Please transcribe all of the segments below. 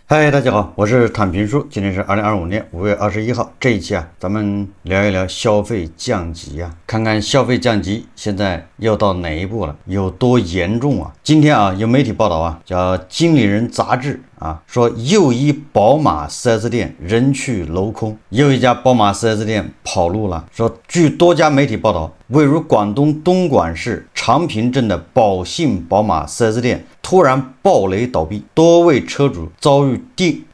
嗨，大家好，我是坦平叔。今天是2025年5月21号。这一期咱们聊一聊消费降级看看消费降级现在要到哪一步了，有多严重今天有媒体报道叫《经理人》杂志说又一宝马 4S 店人去楼空，又一家宝马 4S 店跑路了。说据多家媒体报道，位于广东东莞市长平镇的宝信宝马 4S 店突然暴雷倒闭，多位车主遭遇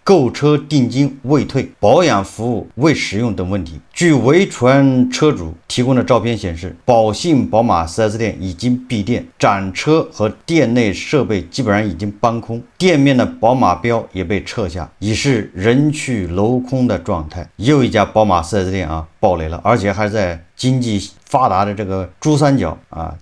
购车定金未退、保养服务未使用等问题。据维权车主提供的照片显示，宝信宝马 4S 店已经闭店，展车和店内设备基本上已经搬空，店面的宝马标也被撤下，已是人去楼空的状态。又一家宝马 4S 店爆雷了，而且还在经济发达的这个珠三角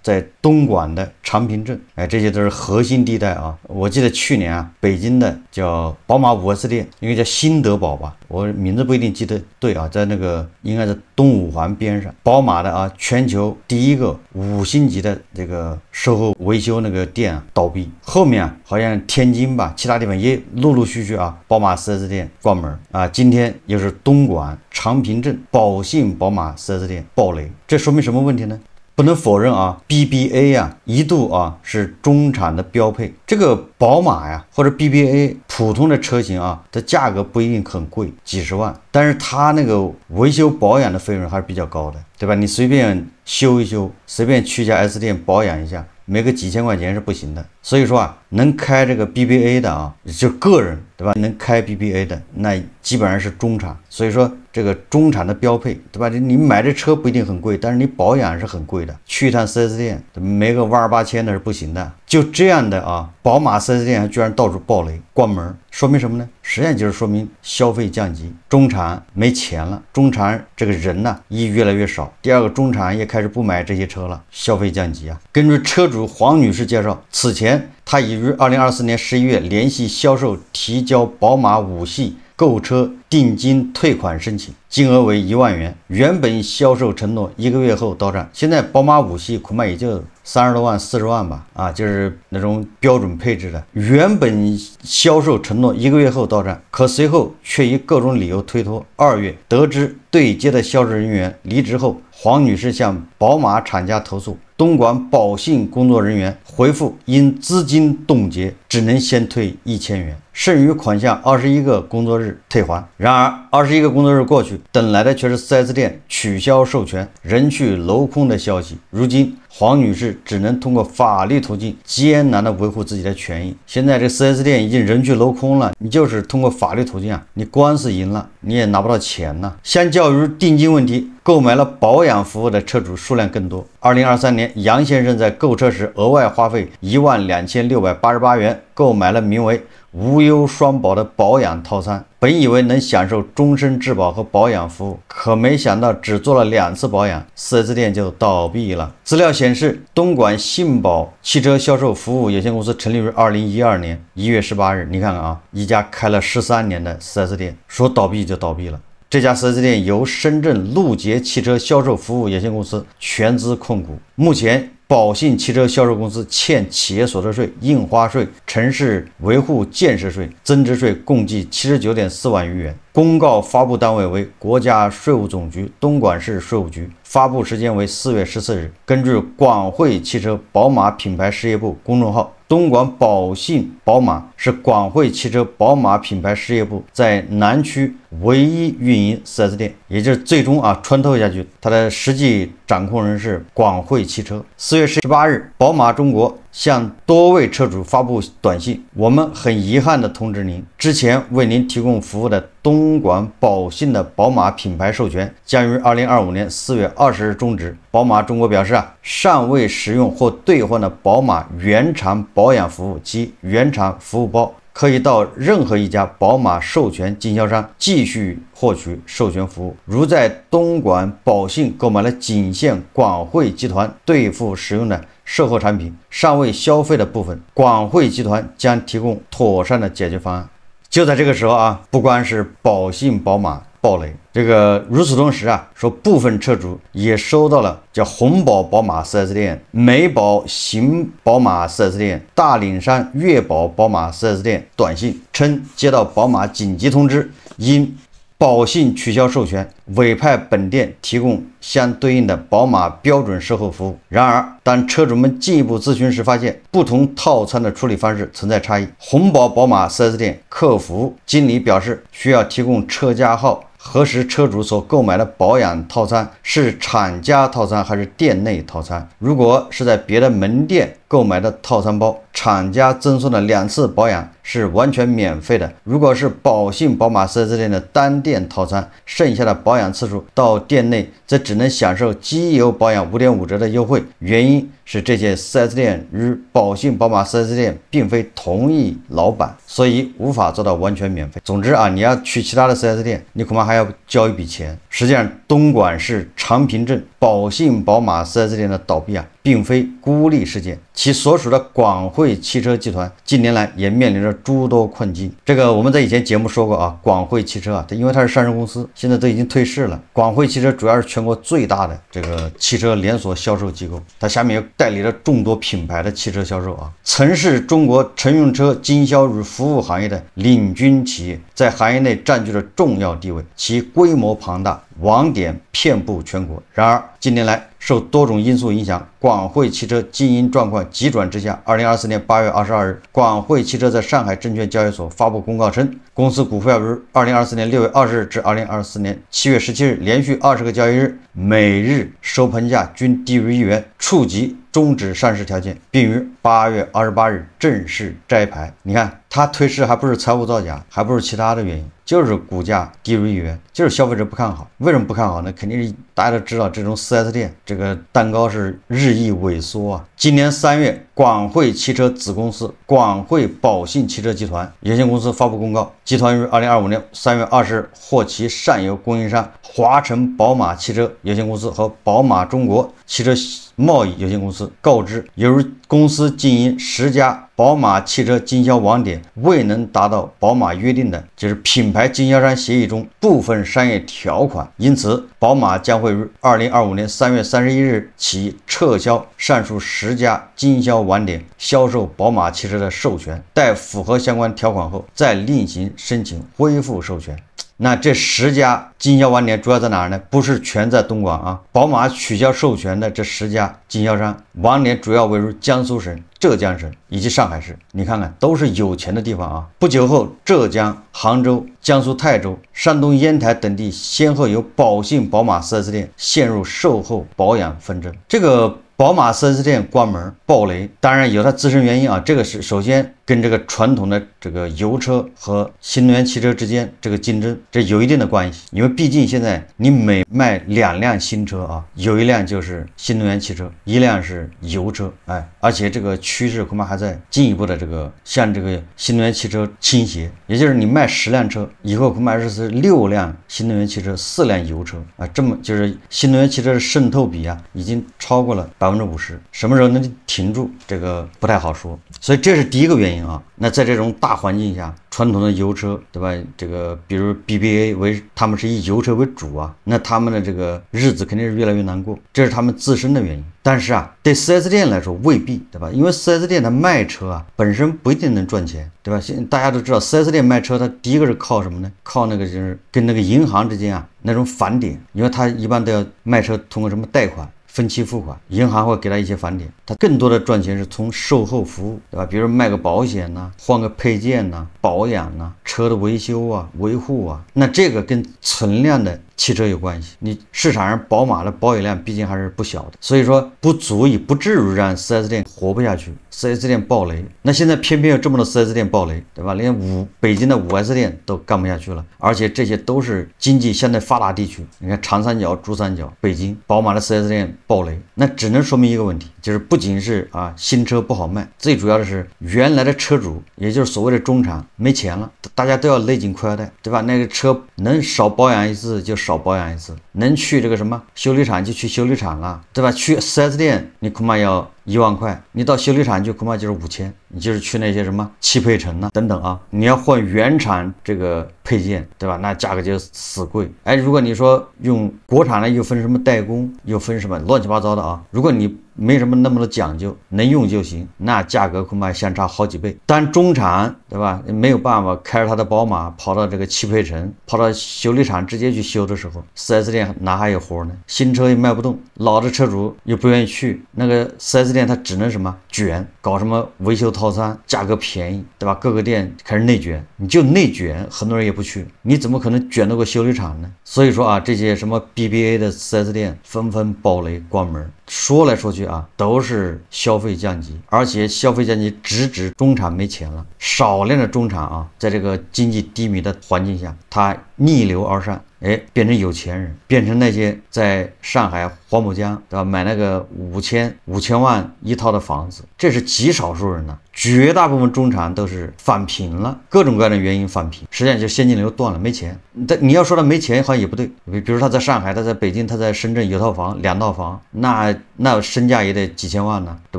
在东莞的长平镇，这些都是核心地带我记得去年北京的叫宝马5S店，应该叫新德宝吧，我名字不一定记得对在那个应该是东五环边上，宝马的全球第一个5星级的这个售后维修那个店倒闭。后面好像天津吧，其他地方也陆陆续续宝马 4S 店关门今天又是东莞长平镇宝信宝马 4S 店爆雷，这说明什么问题呢？不能否认BBA 一度是中产的标配。这个宝马或者 BBA 普通的车型的价格不一定很贵，几十万，但是它那个维修保养的费用还是比较高的，对吧？你随便修一修，随便去一家 S 店保养一下，没个几千块钱是不行的。所以说能开这个 BBA 的就个人，对吧？能开 BBA 的那基本上是中产。所以说这个中产的标配，对吧？你买这车不一定很贵，但是你保养是很贵的，去一趟 4S 店没个万八千的是不行的。就这样的宝马 4S 店居然到处爆雷关门，说明什么呢？实际上就是说明消费降级，中产没钱了，中产这个人一越来越少，第二个中产也开始不买这些车了，消费降级根据车主黄女士介绍，此前她已于2024年11月联系销售提交宝马5系购车定金退款申请，金额为1万元，原本销售承诺1个月后到账。现在宝马5系恐怕也就30多万40万吧就是那种标准配置的，原本销售承诺1个月后到账，可随后却以各种理由推脱。2月得知对接的销售人员离职后，黄女士向宝马厂家投诉，东莞宝信工作人员回复因资金冻结，只能先退1000元，剩余款项21个工作日退还。然而21个工作日过去，等来的却是 4S 店取消授权、人去楼空的消息。如今黄女士只能通过法律途径艰难地维护自己的权益。现在这 4S 店已经人去楼空了，你就是通过法律途径你官司赢了你也拿不到钱相较于定金问题，购买了保养服务的车主数量更多。2023年，杨先生在购车时额外花费12688元购买了名为无忧双保的保养套餐，本以为能享受终身质保和保养服务，可没想到只做了2次保养， 4S 店就倒闭了。资料显示，东莞信宝汽车销售服务有限公司成立于2012年1月18日，你看看一家开了13年的 4S 店说倒闭就倒闭了。这家 4S 店由深圳陆捷汽车销售服务有限公司全资控股。目前宝信汽车销售公司欠企业所得税、印花税、城市维护建设税、增值税共计79.4万余元。公告发布单位为国家税务总局东莞市税务局，发布时间为4月14日。根据广汇汽车宝马品牌事业部公众号，东莞宝信宝马是广汇汽车宝马品牌事业部在南区唯一运营 4S 店，也就是最终穿透下去，它的实际掌控人是广汇汽车。4月18日，宝马中国向多位车主发布短信，我们很遗憾地通知您，之前为您提供服务的东莞宝信的宝马品牌授权将于2025年4月20日终止。宝马中国表示尚未使用或兑换的宝马原厂保养服务及原厂服务包，可以到任何一家宝马授权经销商继续获取授权服务。如在东莞宝信购买了仅限广汇集团兑付使用的售后产品，尚未消费的部分，广汇集团将提供妥善的解决方案。就在这个时候不光是宝信宝马暴雷。这个与此同时啊，说部分车主也收到了叫红宝宝马 4S 店、美宝新宝马 4S 店、大岭山悦宝宝马 4S 店短信，称接到宝马紧急通知，因保信取消授权，委派本店提供相对应的宝马标准售后服务。然而，当车主们进一步咨询时，发现不同套餐的处理方式存在差异。红宝宝马 4S 店客服经理表示，需要提供车架号，核实车主所购买的保养套餐是厂家套餐还是店内套餐。如果是在别的门店购买的套餐包，厂家赠送的2次保养是完全免费的。如果是宝信宝马 4S 店的单店套餐，剩下的保养次数到店内则只能享受机油保养5.5折的优惠。原因是这些 4S 店与宝信宝马 4S 店并非同一老板，所以无法做到完全免费。总之啊，你要去其他的 4S 店，你恐怕还要交一笔钱。实际上，东莞市长平镇宝信宝马 4S 店的倒闭啊，并非孤立事件，其所属的广汇汽车集团近年来也面临着诸多困境。这个我们在以前节目说过啊，广汇汽车啊，因为它是上市公司，现在都已经退市了。广汇汽车主要是全国最大的这个汽车连锁销售机构，它下面又代理了众多品牌的汽车销售啊，曾是中国乘用车经销与服务行业的领军企业，在行业内占据了重要地位，其规模庞大，网点遍布全国。然而近年来受多种因素影响，广汇汽车经营状况急转直下。2024年8月22日，广汇汽车在上海证券交易所发布公告称，公司股票于2024年6月20日至2024年7月17日连续20个交易日，每日收盘价均低于1元，触及终止上市条件，并于8月28日正式摘牌。你看，它退市还不是财务造假，还不是其他的原因，就是股价低于1元，就是消费者不看好。为什么不看好呢？肯定是大家都知道，这种 4S 店这个蛋糕是日益萎缩啊。今年3月，广汇汽车子公司广汇宝信汽车集团有限公司发布公告，集团于2025年3月20日获其上游供应商华晨宝马汽车有限公司和宝马中国汽车贸易有限公司告知，由于公司经营10家宝马汽车经销网点未能达到宝马约定的就是品牌经销商协议中部分商业条款，因此宝马将会于2025年3月31日起撤销上述10家经销网点销售宝马汽车的授权，待符合相关条款后再另行申请恢复授权。那这10家经销网点主要在哪儿呢？不是全在东莞啊，宝马取消授权的这10家经销商网点主要位于江苏省、浙江省以及上海市。你看看，都是有钱的地方啊。不久后，浙江、杭州、江苏泰州、山东烟台等地先后有宝信宝马 4S 店陷入售后保养纷争。这个宝马 4S 店关门爆雷，当然有它自身原因啊。这个是首先跟这个传统的这个油车和新能源汽车之间这个竞争，这有一定的关系。因为毕竟现在你每卖2辆新车啊，有1辆就是新能源汽车，1辆是油车，而且这个趋势恐怕还在进一步的这个向这个新能源汽车倾斜。也就是你卖10辆车，以后恐怕是6辆新能源汽车，4辆油车啊，这么就是新能源汽车的渗透比啊，已经超过了50%。什么时候能停住，这个不太好说。所以这是第一个原因啊。那在这种大环境下，传统的油车，对吧？这个比如 BBA 他们是以油车为主啊，那他们的这个日子肯定是越来越难过，这是他们自身的原因。但是啊，对 4S 店来说未必，对吧？因为 4S 店的卖车啊，本身不一定能赚钱，对吧？现在大家都知道 4S 店卖车，它第一个是靠什么呢？靠那个就是跟那个银行之间啊那种返点，因为它一般都要卖车通过什么贷款、分期付款，银行会给他一些返点。他更多的赚钱是从售后服务，对吧？比如卖个保险呐，换个配件呐，保养呐，车的维修啊、维护啊，那这个跟存量的汽车有关系。你市场上宝马的保有量毕竟还是不小的，所以说不至于让 4S 店活不下去，4S 店爆雷。那现在偏偏有这么多 4S 店爆雷，对吧？连北京的5S 店都干不下去了，而且这些都是经济相对发达地区。你看长三角、珠三角、北京，宝马的 4S 店爆雷，那只能说明一个问题，就是不仅是新车不好卖，最主要的是原来的车主，也就是所谓的中产没钱了，大家都要勒紧裤腰带，对吧？那个车能少保养一次就少保养一次，能去这个什么修理厂就去修理厂了，对吧？去 4S 店你恐怕要1万块，你到修理厂就恐怕就是5000，你就是去那些什么汽配城啊等等啊，你要换原产这个配件，对吧？那价格就死贵。哎，如果你说用国产的，又分什么代工，又分什么乱七八糟的啊。如果你没什么那么的讲究，能用就行，那价格恐怕相差好几倍。但中产，对吧？没有办法开着他的宝马跑到这个汽配城，跑到修理厂直接去修的时候，4S 店哪还有活呢？新车也卖不动，老的车主又不愿意去，那个 4S 店他只能什么卷，搞什么维修套餐，价格便宜，对吧？各个店开始内卷，你就内卷，很多人也不去，你怎么可能卷得过修理厂呢？所以说啊，这些什么 BBA 的 4S 店纷纷爆雷关门。说来说去啊，都是消费降级，而且消费降级直指中产没钱了。少量的中产啊，在这个经济低迷的环境下，他逆流而上，哎，变成有钱人，变成那些在上海黄浦江，对吧？买那个五千万一套的房子，这是极少数人呢。绝大部分中产都是返贫了，各种各样的原因返贫，实际上就现金流断了，没钱。但你要说他没钱，好像也不对。比如他在上海，他在北京，他在深圳有套房、2套房，那身价也得几千万呢，对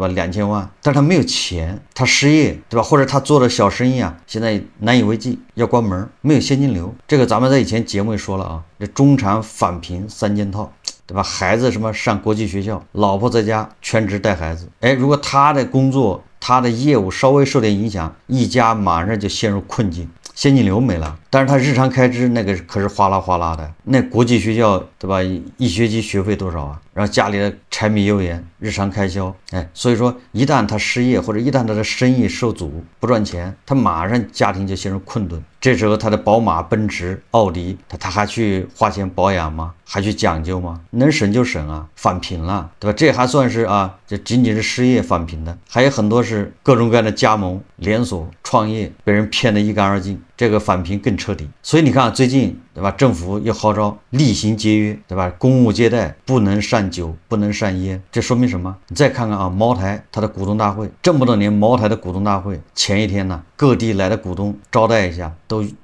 吧？2000万，但是他没有钱，他失业，对吧？或者他做的小生意啊，现在难以为继，要关门，没有现金流。这个咱们在以前节目也说了啊，这中产返贫3件套。对吧？孩子什么上国际学校，老婆在家全职带孩子。哎，如果他的工作、他的业务稍微受点影响，一家马上就陷入困境，现金流没了。但是他日常开支那个可是哗啦哗啦的。那国际学校，对吧？一学期学费多少啊？然后家里的柴米油盐、日常开销，哎，所以说一旦他失业，或者一旦他的生意受阻，不赚钱，他马上家庭就陷入困顿。这时候他的宝马、奔驰、奥迪，他还去花钱保养吗？还去讲究吗？能省就省啊，返贫了，对吧？这还算是啊，这仅仅是失业返贫的，还有很多是各种各样的加盟、连锁、创业，被人骗得一干二净，这个返贫更彻底。所以你看最近，对吧？政府又号召厉行节约，对吧？公务接待不能善酒，不能善烟，这说明什么？你再看看啊，茅台它的股东大会，这么多年茅台的股东大会前一天呢，各地来的股东招待一下，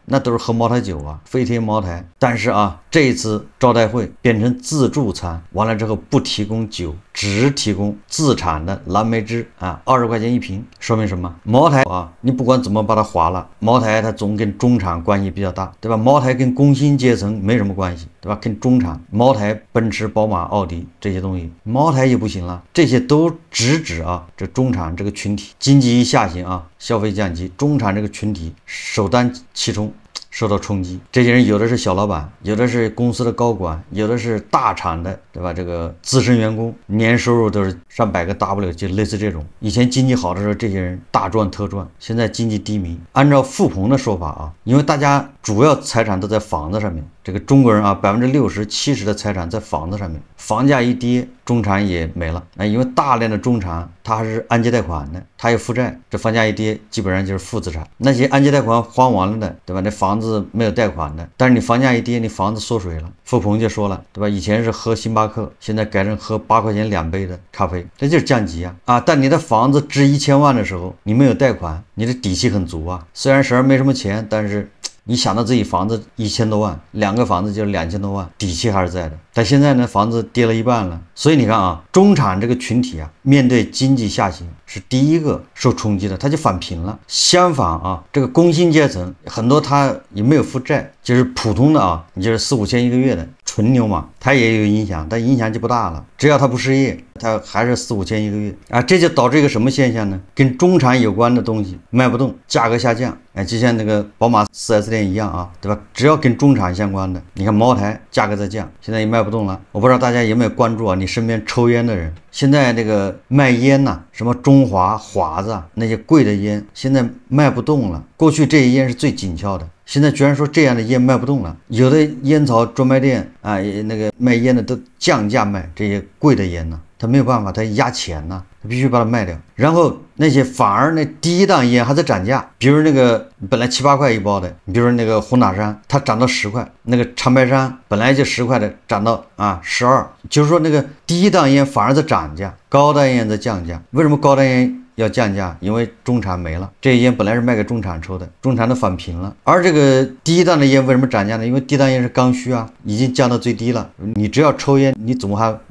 那都是喝茅台酒啊，飞天茅台。但是啊，这一次招待会变成自助餐，完了之后不提供酒，只提供自产的蓝莓汁啊，20块钱一瓶，说明什么？茅台啊，你不管怎么把它划了，茅台它总跟中产关系比较大，对吧？茅台跟工薪阶层没什么关系，对吧？跟中产，茅台、奔驰、宝马、奥迪这些东西，茅台也不行了，这些都直指啊这中产这个群体，经济一下行啊，消费降级，中产这个群体首当其冲受到冲击。这些人有的是小老板，有的是公司的高管，有的是大厂的，对吧？这个资深员工，年收入都是上百个 W， 就类似这种。以前经济好的时候，这些人大赚特赚，现在经济低迷。按照富鹏的说法啊，因为大家主要财产都在房子上面，这个中国人啊，60%、70%的财产在房子上面，房价一跌，中产也没了。因为大量的中产他还是按揭贷款的，他有负债，这房价一跌，基本上就是负资产。那些按揭贷款还完了的，对吧？那房子没有贷款的，但是你房价一跌，你房子缩水了。富鹏就说了，对吧？以前是喝星巴克，现在改成喝8块钱2杯的咖啡，这就是降级啊！但你的房子值1000万的时候，你没有贷款，你的底气很足啊。虽然手上没什么钱，但是你想到自己房子1000多万，2个房子就是2000多万，底气还是在的。但现在呢，房子跌了一半了，所以你看啊，中产这个群体啊，面对经济下行是第一个受冲击的，他就返贫了。相反啊，这个工薪阶层很多他也没有负债，就是普通的啊，你就是4、5千一个月的纯牛马，他也有影响，但影响就不大了。只要他不失业，他还是4、5千一个月啊，这就导致一个什么现象呢？跟中产有关的东西卖不动，价格下降。就像那个宝马 4S 店一样啊，对吧？只要跟中产相关的，你看茅台价格在降，现在也卖不动了。我不知道大家有没有关注啊？你身边抽烟的人，现在这个卖烟呐，什么中华、华子那些贵的烟，现在卖不动了。过去这些烟是最紧俏的，现在居然说这样的烟卖不动了。有的烟草专卖店啊，那个卖烟的都降价卖这些贵的烟呢，他没有办法，他压钱呢，他必须把它卖掉。然后那些反而那第一档烟还在涨价，比如那个本来7、8块一包的，你比如说那个红塔山，它涨到10块，那个长白山本来就10块的，涨到12，就是说那个第一档烟反而在涨价，高档烟在降价。为什么高档烟要降价？因为中产没了，这烟本来是卖给中产抽的，中产都返贫了。而这个第一档的烟为什么涨价呢？因为第一档烟是刚需啊，已经降到最低了。你只要抽烟，你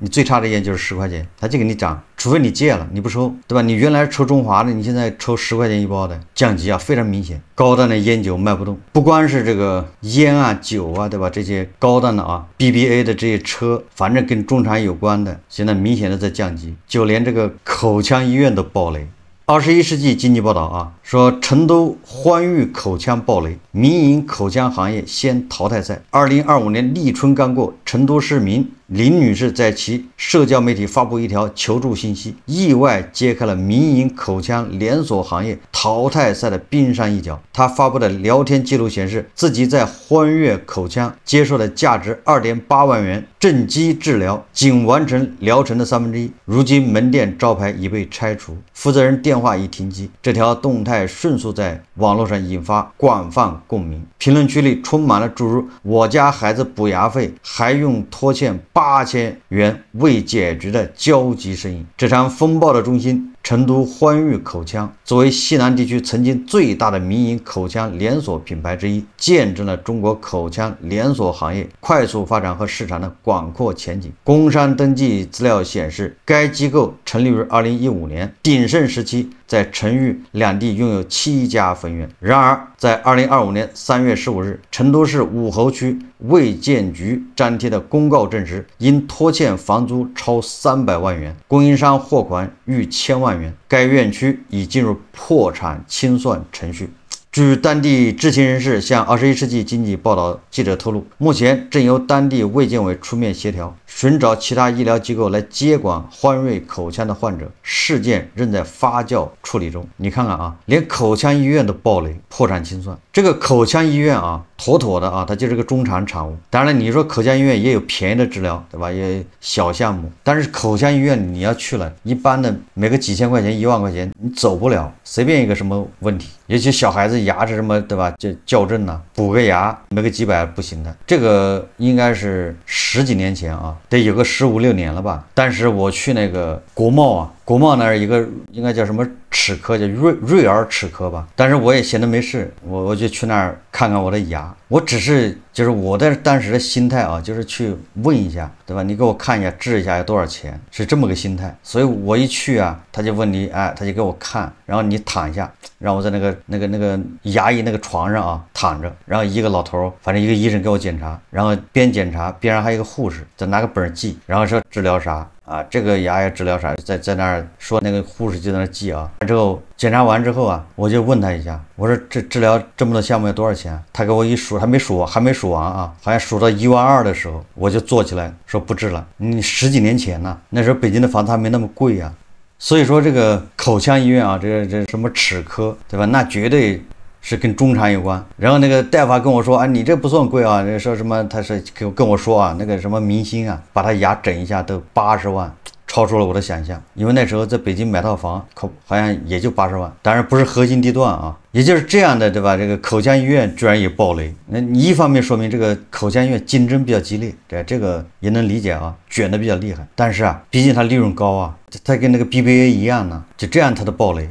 最差的烟就是10块钱，他就给你涨除非你戒了，你不抽，对吧？你原来抽中华的，你现在抽10块钱一包的，降级啊，非常明显。高档的烟酒卖不动，不光是这个烟啊、酒啊，对吧？这些高档的啊 BBA 的这些车，反正跟中产有关的，现在明显的在降级，就连这个口腔医院都爆雷。21世纪经济报道啊，说成都欢愉口腔爆雷，民营口腔行业先淘汰赛。2025年立春刚过，成都市民林女士在其社交媒体发布一条求助信息，意外揭开了民营口腔连锁行业淘汰赛的冰山一角。她发布的聊天记录显示，自己在欢悦口腔接受了价值2.8万元正畸治疗，仅完成疗程的1/3，如今门店招牌已被拆除，负责人电话已停机。这条动态迅速在网络上引发广泛共鸣，评论区里充满了诸如我家孩子补牙费还用拖欠8000元未解决的焦急声音。这场风暴的中心，成都欢愉口腔作为西南地区曾经最大的民营口腔连锁品牌之一，见证了中国口腔连锁行业快速发展和市场的广阔前景。工商登记资料显示，该机构成立于2015年，鼎盛时期在成渝两地拥有7家分院。然而，在2025年3月15日，成都市武侯区卫健局张贴的公告证实，因拖欠房租超300万元，供应商货款逾1000万元，该院区已进入破产清算程序。据当地知情人士向21世纪经济报道记者透露，目前正由当地卫健委出面协调，寻找其他医疗机构来接管欢瑞口腔的患者，事件仍在发酵处理中。你看看啊，连口腔医院都爆雷，破产清算。这个口腔医院啊，妥妥的啊，它就是个中产产物。当然，你说口腔医院也有便宜的治疗，对吧？也有小项目，但是口腔医院你要去了，一般的每个几千块钱、1万块钱，你走不了，随便一个什么问题，尤其小孩子牙齿什么，对吧？这矫正呐，补个牙没个几百不行的。这个应该是10几年前啊，得有个15、16年了吧。但是我去那个国贸啊，国贸那儿一个应该叫什么齿科，叫瑞尔齿科吧。但是我也闲得没事，我就去那儿看看我的牙。我只是就是我的当时的心态啊，就是去问一下，对吧？你给我看一下，治一下要多少钱，是这么个心态。所以我一去啊，他就问你，哎，他就给我看，然后你躺一下，让我在那个牙医那个床上啊躺着，然后一个老头，反正一个医生给我检查，然后边检查边上还有一个护士在拿个本记，然后说治疗啥啊，这个牙要治疗啥，在那儿说，那个护士就在那儿记啊。之后检查完之后啊，我就问他一下，我说这治疗这么多项目要多少钱？他给我一数，还没数完啊，好像数到12000的时候，我就坐起来说不治了。你10几年前呢，那时候北京的房子还没那么贵啊。所以说这个口腔医院啊，这什么齿科，对吧？那绝对是跟中产有关。然后那个大夫跟我说啊，你这不算贵啊，说什么他是跟我说啊，那个什么明星啊，把他牙整一下都80万。超出了我的想象，因为那时候在北京买套房，好像也就80万，当然不是核心地段啊。也就是这样的，对吧？这个口腔医院居然也爆雷，那你一方面说明这个口腔医院竞争比较激烈，对，这个也能理解啊，卷的比较厉害。但是啊，毕竟它利润高啊，它跟那个 BBA 一样呢，就这样它的爆雷。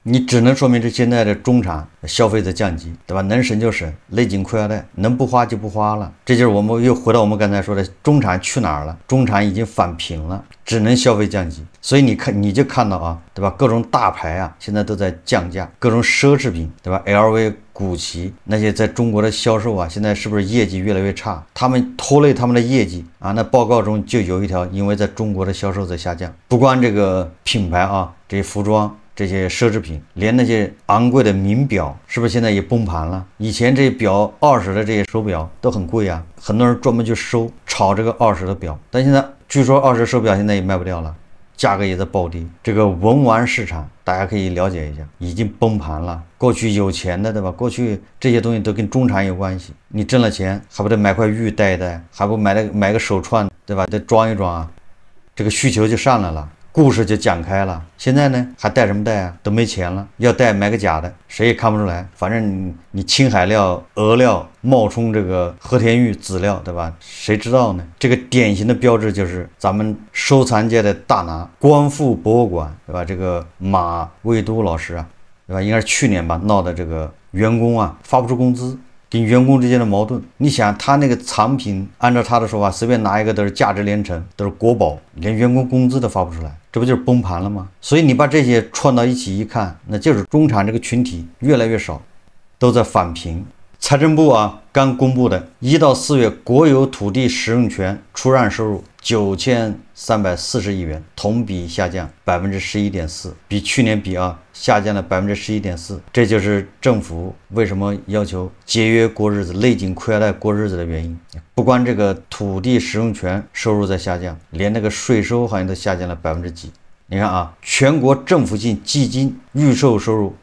你只能说明这现在的中产消费在降级，对吧？能省就省，勒紧裤腰带，能不花就不花了。这就是我们又回到我们刚才说的，中产去哪儿了？中产已经返贫了，只能消费降级。所以你就看到啊，对吧？各种大牌啊，现在都在降价，各种奢侈品，对吧 ？LV、古奇那些在中国的销售啊，现在是不是业绩越来越差？他们拖累他们的业绩啊。那报告中就有一条，因为在中国的销售在下降，不光这个品牌啊，这些服装。这些奢侈品，连那些昂贵的名表，是不是现在也崩盘了？以前这表20的这些手表都很贵啊，很多人专门去炒这个20的表，但现在据说20手表现在也卖不掉了，价格也在暴跌。这个文玩市场大家可以了解一下，已经崩盘了。过去有钱的，对吧？过去这些东西都跟中产有关系，你挣了钱还不得买块玉戴一戴，还不买个手串，对吧？得装一装啊，这个需求就上来了。故事就讲开了。现在呢，还戴什么戴啊？都没钱了，要戴买个假的，谁也看不出来。反正你青海料、俄料冒充这个和田玉籽料，对吧？谁知道呢？这个典型的标志就是咱们收藏界的大拿，光复博物馆，对吧？这个马未都老师啊，对吧？应该是去年吧闹的这个员工啊发不出工资。跟员工之间的矛盾。你想他那个藏品，按照他的说法，随便拿一个都是价值连城，都是国宝，连员工工资都发不出来，这不就是崩盘了吗？所以你把这些串到一起一看，那就是中产这个群体越来越少，都在返贫。财政部刚公布的1到4月国有土地使用权出让收入9340亿元，同比下降11.4%，比去年比下降了11.4%。这就是政府为什么要求节约过日子、勒紧裤腰带过日子的原因。不光这个土地使用权收入在下降，连那个税收好像都下降了几%。你看全国政府性基金预算收入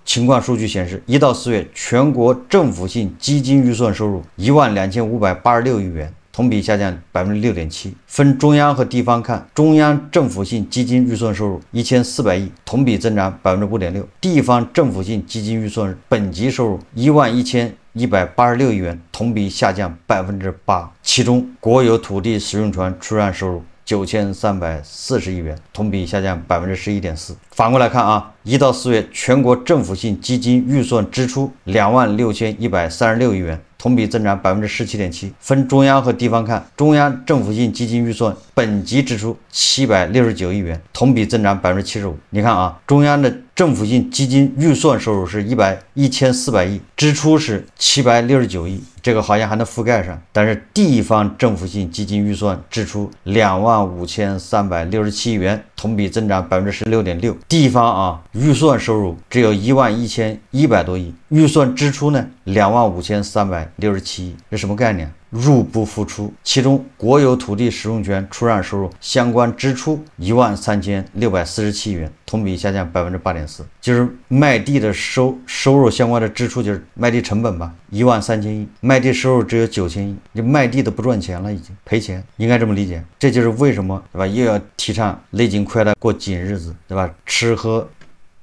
情况数据显示，1到4月全国政府性基金预算收入12586亿元，同比下降6.7%。分中央和地方看，中央政府性基金预算收入1400亿，同比增长5.6%；地方政府性基金预算本级收入11186亿元，同比下降8%。其中国有土地使用权出让收入9340亿元，同比下降11.4%。反过来看1到4月全国政府性基金预算支出26136亿元，同比增长17.7%。分中央和地方看，中央政府性基金预算本级支出769亿元，同比增长75%。你看中央的政府性基金预算收入是1400亿，支出是769亿，这个好像还能覆盖上。但是地方政府性基金预算支出25367亿元，同比增长16.6%。地方预算收入只有11100多亿，预算支出呢25367亿，这什么概念？入不敷出。其中国有土地使用权出让收入相关支出13647亿元，同比下降8.4%。就是卖地的收入相关的支出，就是卖地成本吧，13000亿，卖地收入只有9000亿，就卖地都不赚钱了，已经赔钱，应该这么理解。这就是为什么对吧？又要提倡勒紧裤腰带过紧日子，对吧？吃喝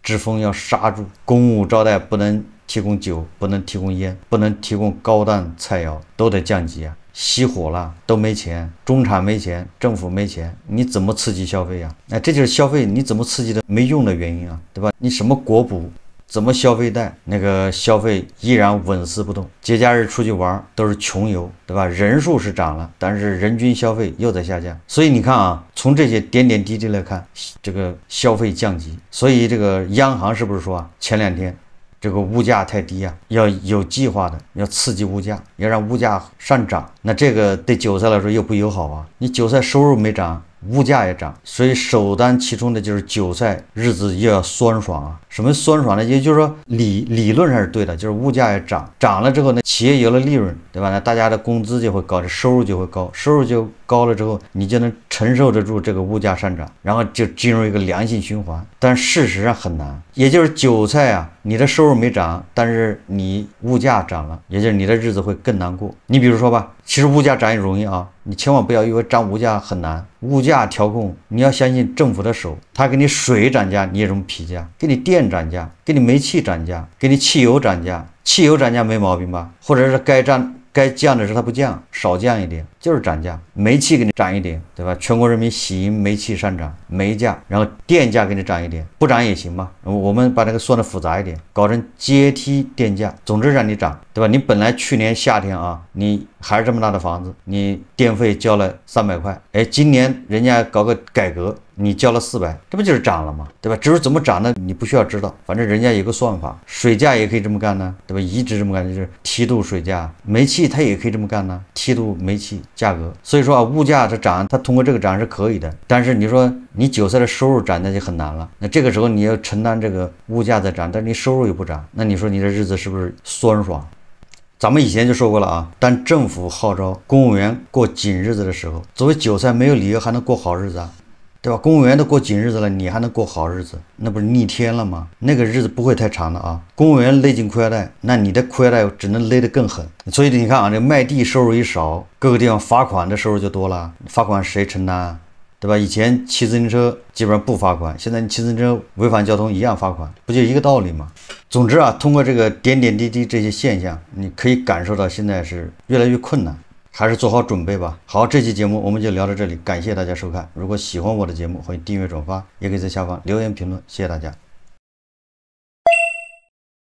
之风要刹住，公务招待不能提供酒，不能提供烟，不能提供高档菜肴，都得降级熄火了，都没钱，中产没钱，政府没钱，你怎么刺激消费这就是消费你怎么刺激的没用的原因对吧？你什么国补，怎么消费贷，那个消费依然纹丝不动。节假日出去玩都是穷游，对吧？人数是涨了，但是人均消费又在下降。所以你看从这些点点滴滴来看，这个消费降级。所以这个央行是不是说前2天这个物价太低要有计划的要刺激物价，要让物价上涨。那这个对韭菜来说又不友好你韭菜收入没涨，物价也涨，所以首当其冲的就是韭菜日子又要酸爽什么酸爽呢？也就是说理论上是对的，就是物价也涨了之后呢，企业有了利润，对吧？那大家的工资就会高，这收入就会高，收入就高了之后，你就能承受得住这个物价上涨，然后就进入一个良性循环。但事实上很难，也就是韭菜你的收入没涨，但是你物价涨了，也就是你的日子会更难过。你比如说吧，其实物价涨也容易你千万不要以为涨物价很难，物价调控你要相信政府的手，他给你水涨价你也这么批价，给你电涨价，给你煤气涨价，给你汽油涨价，汽油涨价没毛病吧？或者是该降的时候它不降，少降一点，就是涨价。煤气给你涨一点，对吧？全国人民喜迎煤气上涨，煤价，然后电价给你涨一点，不涨也行嘛。我们把这个算的复杂一点，搞成阶梯电价，总之让你涨，对吧？你本来去年夏天你还是这么大的房子，你电费交了300块，今年人家搞个改革，你交了400，这不就是涨了吗？对吧？至于怎么涨的你不需要知道，反正人家有个算法。水价也可以这么干呢，对吧？一直这么干，就是梯度水价。煤气它也可以这么干呢，梯度煤气价格。所以说物价这涨，它通过这个涨是可以的，但是你说你韭菜的收入涨那就很难了。那这个时候你要承担这个物价在涨，但是你收入又不涨，那你说你的日子是不是酸爽？咱们以前就说过了当政府号召公务员过紧日子的时候，作为韭菜没有理由还能过好日子对吧？公务员都过紧日子了，你还能过好日子？那不是逆天了吗？那个日子不会太长的公务员勒紧裤腰带，那你的裤腰带只能勒得更狠。所以你看这卖地收入一少，各个地方罚款的收入就多了，罚款谁承担对吧？以前骑自行车基本上不罚款，现在你骑自行车违反交通一样罚款，不就一个道理吗？总之通过这个点点滴滴这些现象，你可以感受到现在是越来越困难，还是做好准备吧。好，这期节目我们就聊到这里，感谢大家收看。如果喜欢我的节目，欢迎订阅转发，也可以在下方留言评论，谢谢大家。